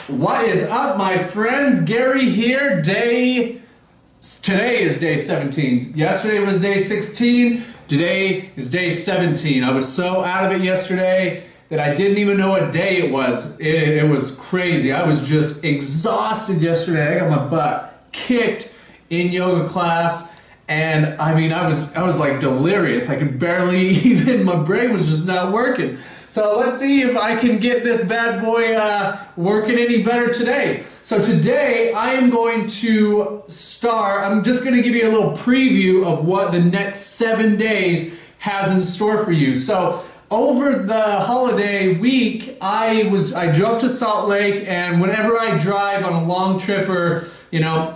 What is up, my friends? Gary here. Today is day 17. Yesterday was day 16. Today is day 17. I was so out of it yesterday that I didn't even know what day it was. It was crazy. I was just exhausted yesterday. I got my butt kicked in yoga class. And I mean, I was like delirious. I could barely even, my brain was just not working. So let's see if I can get this bad boy working any better today. So today I am going to I'm just going to give you a little preview of what the next 7 days has in store for you. So over the holiday week, I drove to Salt Lake, and whenever I drive on a long trip or, you know,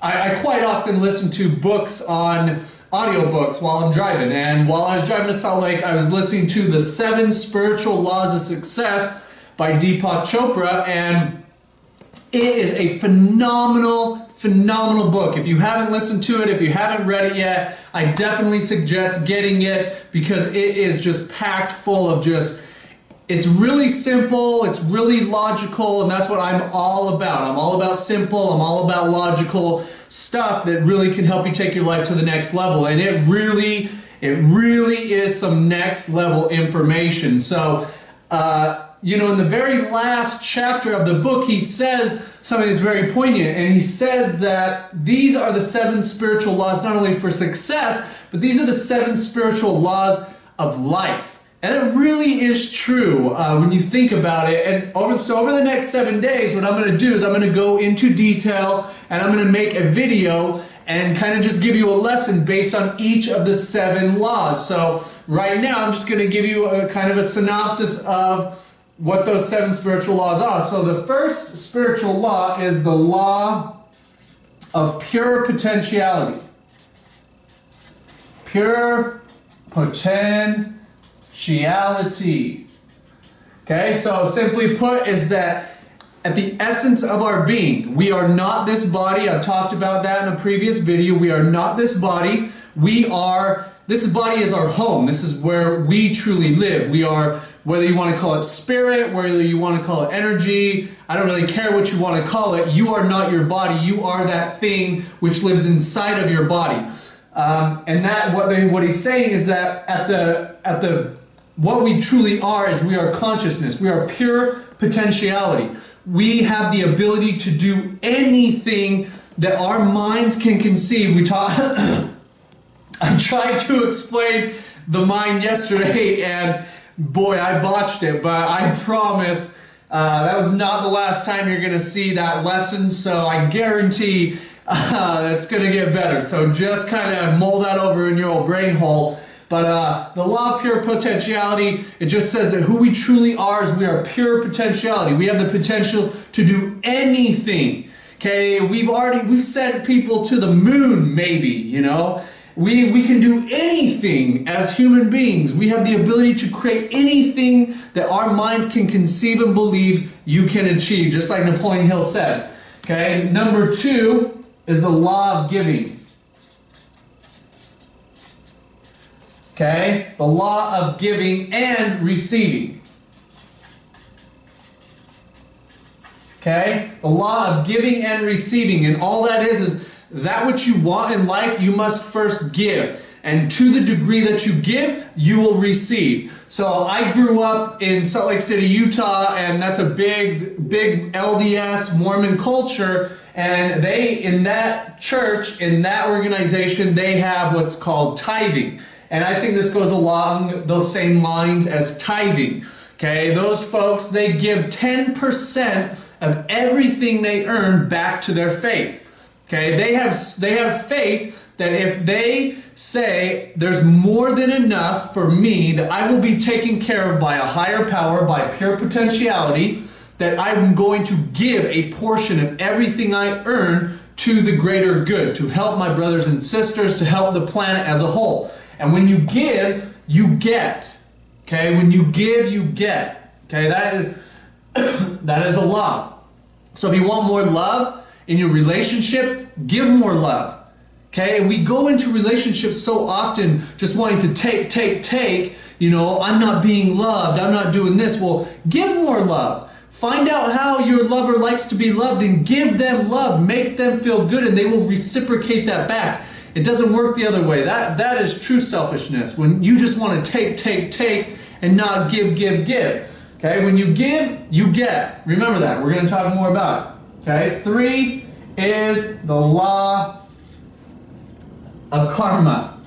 I quite often listen to books on audiobooks while I'm driving. And while I was driving to Salt Lake, I was listening to The 7 Spiritual Laws of Success by Deepak Chopra, and it is a phenomenal book. If you haven't listened to it, if you haven't read it yet, I definitely suggest getting it because it is just packed full of it's really simple, it's really logical, and that's what I'm all about. I'm all about simple, I'm all about logical stuff that really can help you take your life to the next level. And it really is some next level information. So, you know, in the very last chapter of the book, he says something that's very poignant, and he says that these are the 7 spiritual laws, not only for success, but these are the 7 spiritual laws of life. And it really is true when you think about it. And over the next 7 days, what I'm going to do is I'm going to go into detail, and I'm going to make a video and kind of just give you a lesson based on each of the 7 laws. So right now, I'm just going to give you a kind of a synopsis of what those 7 spiritual laws are. So the first spiritual law is the law of pure potentiality. Pure potentiality. Okay, so simply put is that at the essence of our being, we are not this body. I've talked about that in a previous video. We are not this body. This body is our home. This is where we truly live. We are, whether you want to call it spirit, whether you want to call it energy, I don't really care what you want to call it. You are not your body. You are that thing which lives inside of your body. And that what he's saying is that what we truly are is we are consciousness. We are pure potentiality. We have the ability to do anything that our minds can conceive. I tried to explain the mind yesterday, and boy, I botched it, but I promise that was not the last time you're going to see that lesson, so I guarantee it's going to get better. So just kind of mull that over in your old brain hole. But the law of pure potentiality, it just says that who we truly are is we are pure potentiality. We have the potential to do anything. Okay, we've sent people to the moon, maybe, you know. We can do anything as human beings. We have the ability to create anything that our minds can conceive and believe you can achieve, just like Napoleon Hill said. Okay, number 2 is the law of giving. Okay, the law of giving and receiving. Okay, the law of giving and receiving, and all that is that which you want in life, you must first give. And to the degree that you give, you will receive. So I grew up in Salt Lake City, Utah, and that's a big LDS Mormon culture. And in that church, in that organization, they have what's called tithing. And I think this goes along those same lines as tithing. Okay, those folks, they give 10% of everything they earn back to their faith. Okay, they have faith that if they say there's more than enough for me, that I will be taken care of by a higher power, by pure potentiality, that I'm going to give a portion of everything I earn to the greater good, to help my brothers and sisters, to help the planet as a whole. And when you give, you get. Okay, when you give, you get. Okay, that is a law. So if you want more love in your relationship, give more love. Okay, we go into relationships so often just wanting to take. You know, I'm not being loved. I'm not doing this. Well, give more love. Find out how your lover likes to be loved and give them love. Make them feel good and they will reciprocate that back. It doesn't work the other way. That is true selfishness. When you just want to take and not give. Okay, when you give, you get. Remember that. We're going to talk more about it. Okay, 3 is the law of karma.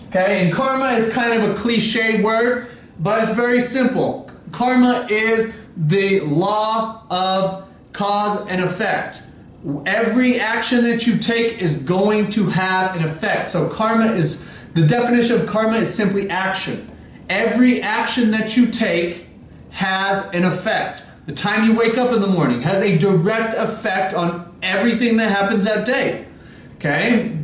Okay, and karma is kind of a cliche word, but it's very simple. Karma is the law of cause and effect. Every action that you take is going to have an effect. So karma is, the definition of karma is simply action. Every action that you take has an effect. The time you wake up in the morning has a direct effect on everything that happens that day. Okay?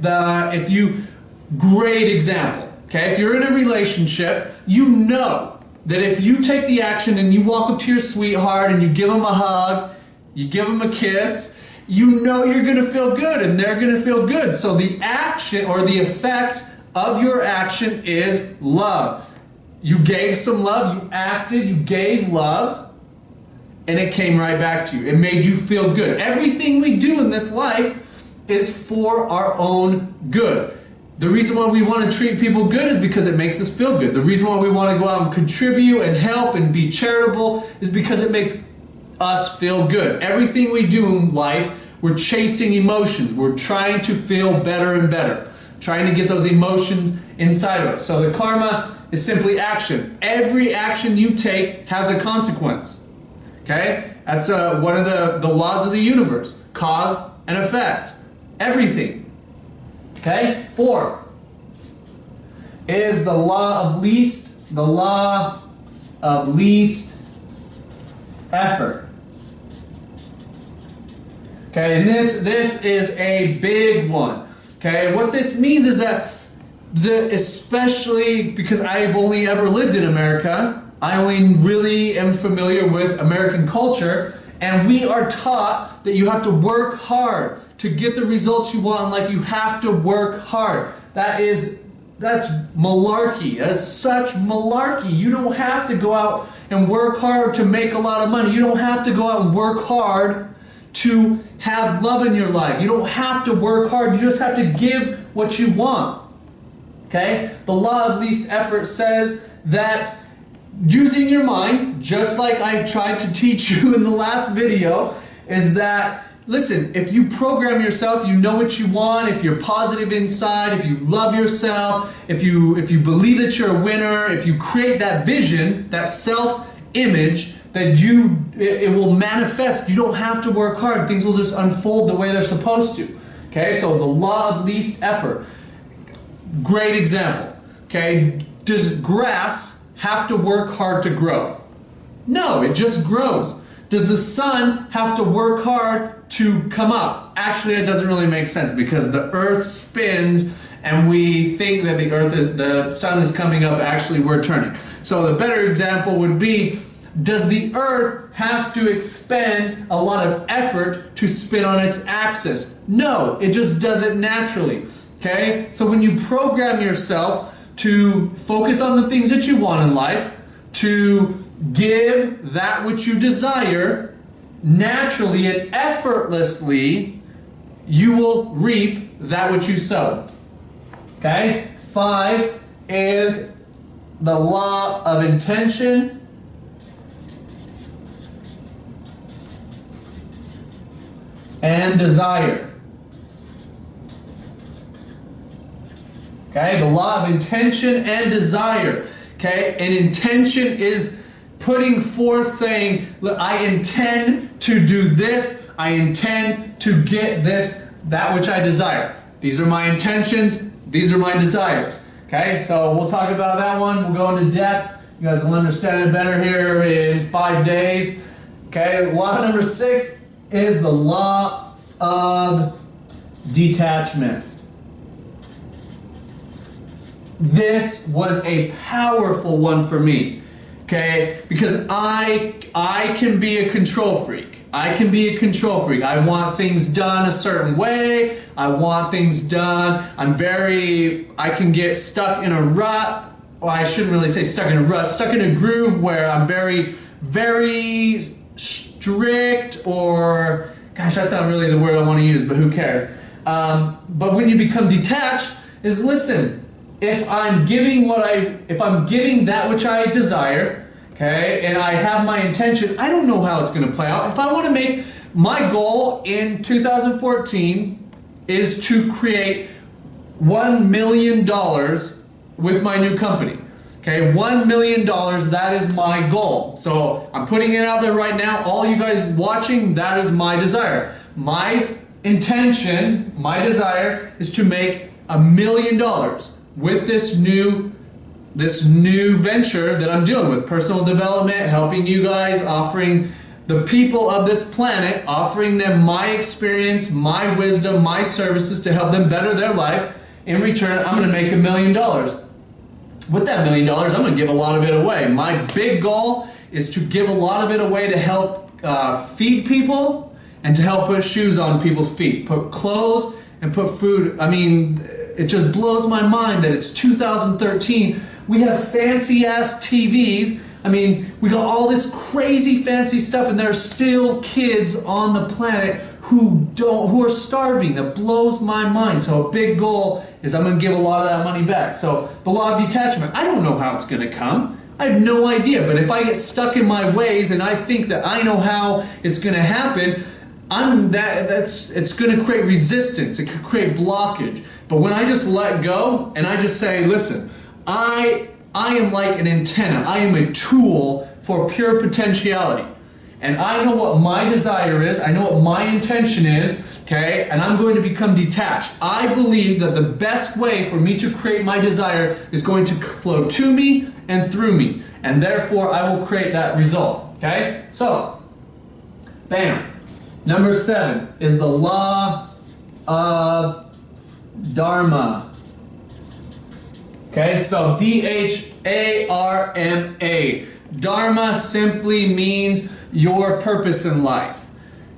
Great example. Okay? If you're in a relationship, you know that if you take the action and you walk up to your sweetheart and you give them a hug, you give them a kiss, you know you're going to feel good and they're going to feel good. So the action or the effect of your action is love. You gave some love, you acted, you gave love, and it came right back to you. It made you feel good. Everything we do in this life is for our own good. The reason why we want to treat people good is because it makes us feel good. The reason why we want to go out and contribute and help and be charitable is because it makes us feel good. Everything we do in life, we're chasing emotions. We're trying to feel better and better. Trying to get those emotions inside of us. So the karma is simply action. Every action you take has a consequence. Okay? That's one of the laws of the universe. Cause and effect. Everything. Okay? 4 is the law of least effort. Okay, and this is a big one. Okay, what this means is that especially because I've only ever lived in America, I only really am familiar with American culture, and we are taught that you have to work hard to get the results you want in life. You have to work hard. That's malarkey. That's such malarkey. You don't have to go out and work hard to make a lot of money. You don't have to go out and work hard to have love in your life. You don't have to work hard. You just have to give what you want. Okay? The law of least effort says that using your mind, just like I tried to teach you in the last video, is that, listen, if you program yourself, you know what you want, if you're positive inside, if you love yourself, if you believe that you're a winner, if you create that vision, that self-image, that it will manifest. You don't have to work hard. Things will just unfold the way they're supposed to. Okay, so the law of least effort. Great example. Okay, does grass have to work hard to grow? No, it just grows. Does the sun have to work hard to come up? Actually, it doesn't really make sense because the earth spins and we think that the sun is coming up. Actually, we're turning. So the better example would be, does the earth have to expend a lot of effort to spin on its axis? No, it just does it naturally. Okay? So when you program yourself to focus on the things that you want in life, to give that which you desire, naturally and effortlessly, you will reap that which you sow. Okay? 5 is the law of intention and desire. Okay, the law of intention and desire. Okay, and intention is putting forth, saying, look, I intend to do this, I intend to get this, that which I desire. These are my intentions, these are my desires. Okay, so we'll talk about that one, we'll go into depth. You guys will understand it better here in 5 days. Okay, law number 6 is the law of detachment. This was a powerful one for me, okay? Because I can be a control freak. I can be a control freak. I want things done a certain way. I want things done. I can get stuck in a rut or I shouldn't really say stuck in a rut, stuck in a groove where I'm very, very strict, or, gosh, that's not really the word I want to use, but who cares? But when you become detached, is listen, if I'm giving that which I desire, okay, and I have my intention, I don't know how it's going to play out. If I want to make, my goal in 2014 is to create $1 million with my new company. Okay, $1 million, that is my goal. So I'm putting it out there right now. All you guys watching, that is my desire. My intention, my desire is to make $1 million with this new venture that I'm dealing with. Personal development, helping you guys, offering the people of this planet, offering them my experience, my wisdom, my services to help them better their lives. In return, I'm going to make $1 million. With that $1 million, I'm going to give a lot of it away. My big goal is to give a lot of it away to help feed people and to help put shoes on people's feet, put clothes and put food. I mean, it just blows my mind that it's 2013. We have fancy ass TVs. I mean, we got all this crazy fancy stuff, and there are still kids on the planet who are starving. That blows my mind. So a big goal is I'm going to give a lot of that money back. So the law of detachment, I don't know how it's going to come. I have no idea. But if I get stuck in my ways and I think that I know how it's going to happen, it's going to create resistance. It could create blockage. But when I just let go and I just say, listen, I am like an antenna. I am a tool for pure potentiality. And I know what my desire is. I know what my intention is, okay? And I'm going to become detached. I believe that the best way for me to create my desire is going to flow to me and through me. And therefore, I will create that result, okay? So, bam. Number 7 is the law of Dharma. Okay, spelled D-H-A-R-M-A. Dharma simply means your purpose in life.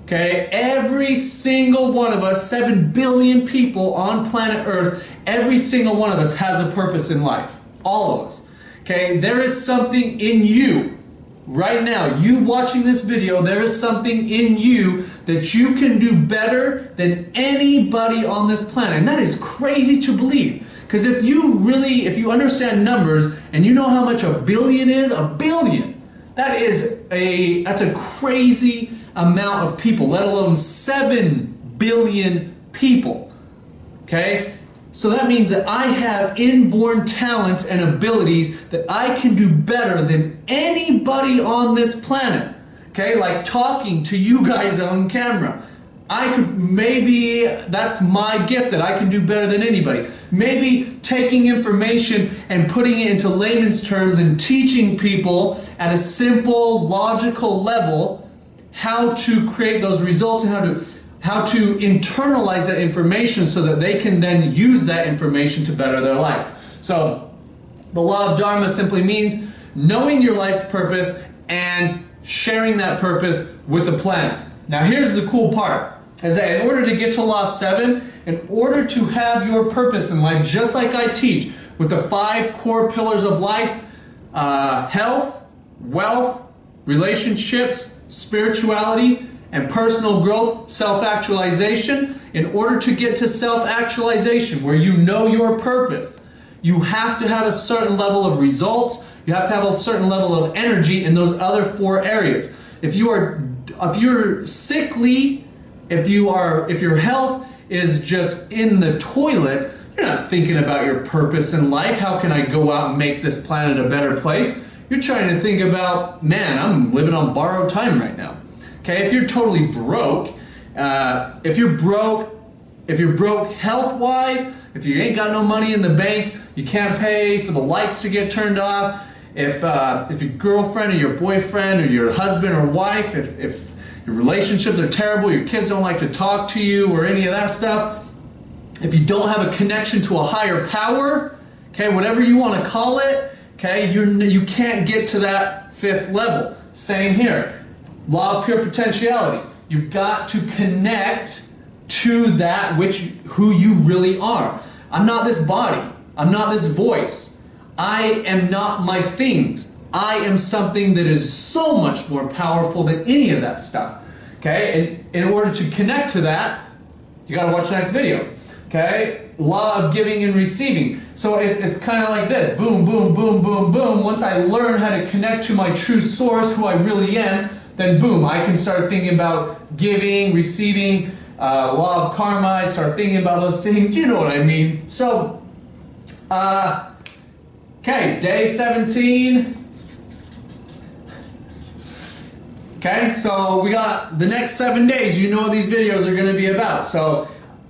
Okay, every single one of us, 7 billion people on planet Earth, every single one of us has a purpose in life. All of us. Okay, there is something in you. Right now, you watching this video, there is something in you that you can do better than anybody on this planet. And that is crazy to believe. Because if you understand numbers and you know how much a billion is, a billion, that's a crazy amount of people, let alone 7 billion people. Okay? So that means that I have inborn talents and abilities that I can do better than anybody on this planet. Okay? Like talking to you guys on camera. Maybe that's my gift that I can do better than anybody. Maybe taking information and putting it into layman's terms and teaching people at a simple, logical level how to create those results and how to internalize that information so that they can then use that information to better their lives. So the law of Dharma simply means knowing your life's purpose and sharing that purpose with the planet. Now here's the cool part. Is that in order to get to Law 7, in order to have your purpose in life, just like I teach, with the 5 core pillars of life, health, wealth, relationships, spirituality, and personal growth, self-actualization, in order to get to self-actualization, where you know your purpose, you have to have a certain level of results, you have to have a certain level of energy in those other 4 areas. If you're sickly, if your health is just in the toilet, you're not thinking about your purpose in life. How can I go out and make this planet a better place? You're trying to think about, man, I'm living on borrowed time right now. Okay, if you're totally broke, if you're broke health-wise, if you ain't got no money in the bank, you can't pay for the lights to get turned off, if your girlfriend or your boyfriend or your husband or wife, if your relationships are terrible, your kids don't like to talk to you or any of that stuff, if you don't have a connection to a higher power, okay, whatever you want to call it, okay, you can't get to that 5th level. Same here. Law of pure potentiality. You've got to connect to that who you really are. I'm not this body. I'm not this voice. I am not my things. I am something that is so much more powerful than any of that stuff. Okay? And in order to connect to that, you got to watch the next video. Okay? Law of giving and receiving. So it's kind of like this. Boom, boom, boom, boom, boom. Once I learn how to connect to my true source, who I really am, then boom, I can start thinking about giving, receiving, law of karma. I start thinking about those things. You know what I mean? So, okay, day 17. Okay, so we got the next 7 days. You know what these videos are going to be about. So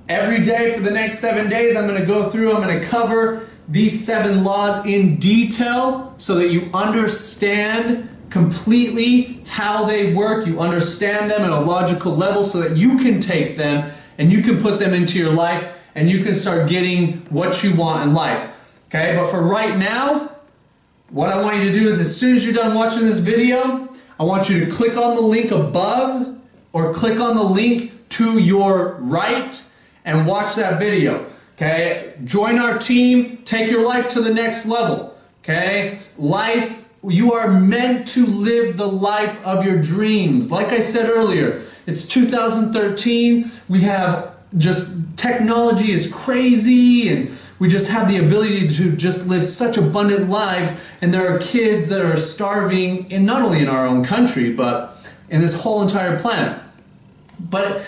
every day for the next 7 days, I'm going to go through, I'm going to cover these 7 laws in detail so that you understand completely how they work. You understand them at a logical level so that you can take them and you can put them into your life and you can start getting what you want in life. Okay, but for right now, what I want you to do is as soon as you're done watching this video, I want you to click on the link above or click on the link to your right and watch that video. Okay, join our team, take your life to the next level. Okay, life. You are meant to live the life of your dreams. Like I said earlier, it's 2013. We have just, technology is crazy and we just have the ability to just live such abundant lives. And there are kids that are starving, in not only in our own country, but in this whole entire planet. But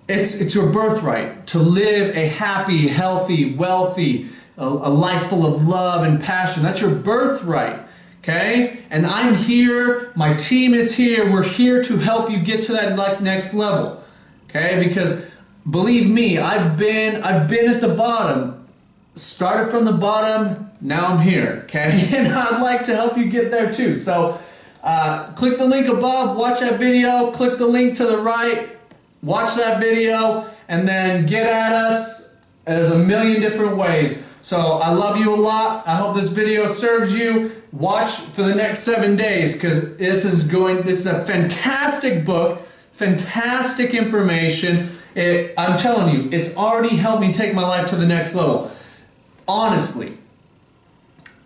it's your birthright to live a happy, healthy, wealthy, a life full of love and passion. That's your birthright. Okay, and I'm here, my team is here, we're here to help you get to that next level. Okay, because believe me, I've been at the bottom, started from the bottom, now I'm here. Okay, and I'd like to help you get there too. So click the link above, watch that video, click the link to the right, watch that video, and then get at us. There's a million different ways. So I love you a lot. I hope this video serves you. Watch for the next 7 days because this is a fantastic book, fantastic information. I'm telling you, it's already helped me take my life to the next level. Honestly,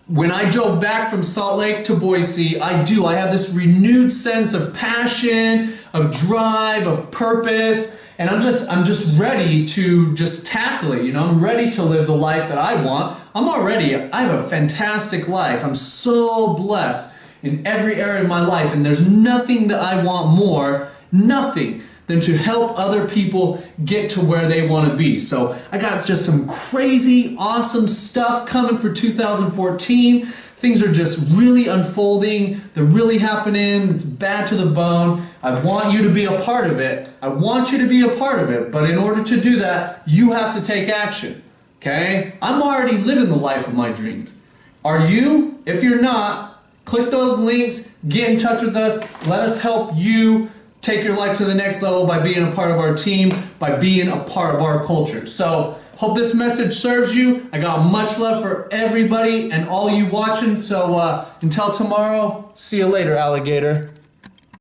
when I drove back from Salt Lake to Boise, I have this renewed sense of passion, of drive, of purpose. And I'm just ready to just tackle it, you know. I'm ready to live the life that I want. I have a fantastic life. I'm so blessed in every area of my life. And there's nothing that I want more, nothing, than to help other people get to where they want to be. So I got just some crazy, awesome stuff coming for 2014. Things are just really unfolding. They're really happening. It's bad to the bone. I want you to be a part of it. I want you to be a part of it. But in order to do that, you have to take action. Okay? I'm already living the life of my dreams. Are you? If you're not, click those links. Get in touch with us. Let us help you take your life to the next level by being a part of our team, by being a part of our culture. So, hope this message serves you. I got much love for everybody and all you watching. So until tomorrow, see you later, alligator.